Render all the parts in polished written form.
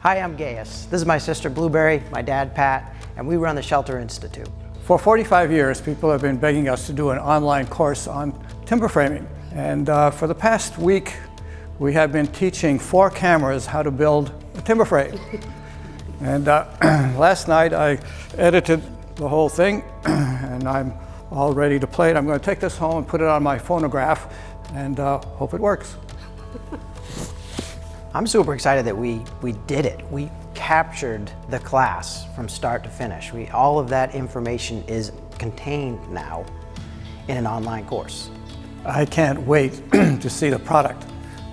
Hi, I'm Gaius. This is my sister Blueberry, my dad Pat, and we run the Shelter Institute. For 45 years, people have been begging us to do an online course on timber framing. And for the past week, we have been teaching 4 cameras how to build a timber frame. And last night I edited the whole thing, and I'm all ready to play it. I'm going to take this home and put it on my phonograph and hope it works. I'm super excited that we did it. We captured the class from start to finish. All of that information is contained now in an online course. I can't wait to see the product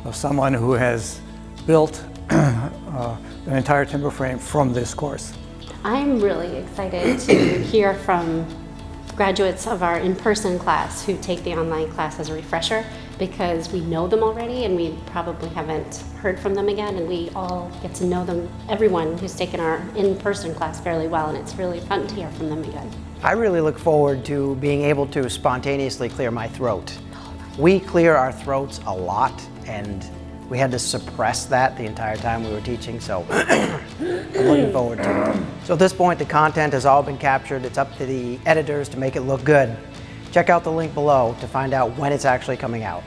of someone who has built an entire timber frame from this course. I'm really excited to hear from graduates of our in-person class who take the online class as a refresher, because we know them already and we probably haven't heard from them again, and we all get to know them, everyone who's taken our in-person class fairly well, and it's really fun to hear from them again. I really look forward to being able to spontaneously clear my throat. We clear our throats a lot, and we had to suppress that the entire time we were teaching, so I'm looking forward to it. So at this point, the content has all been captured. It's up to the editors to make it look good. Check out the link below to find out when it's actually coming out.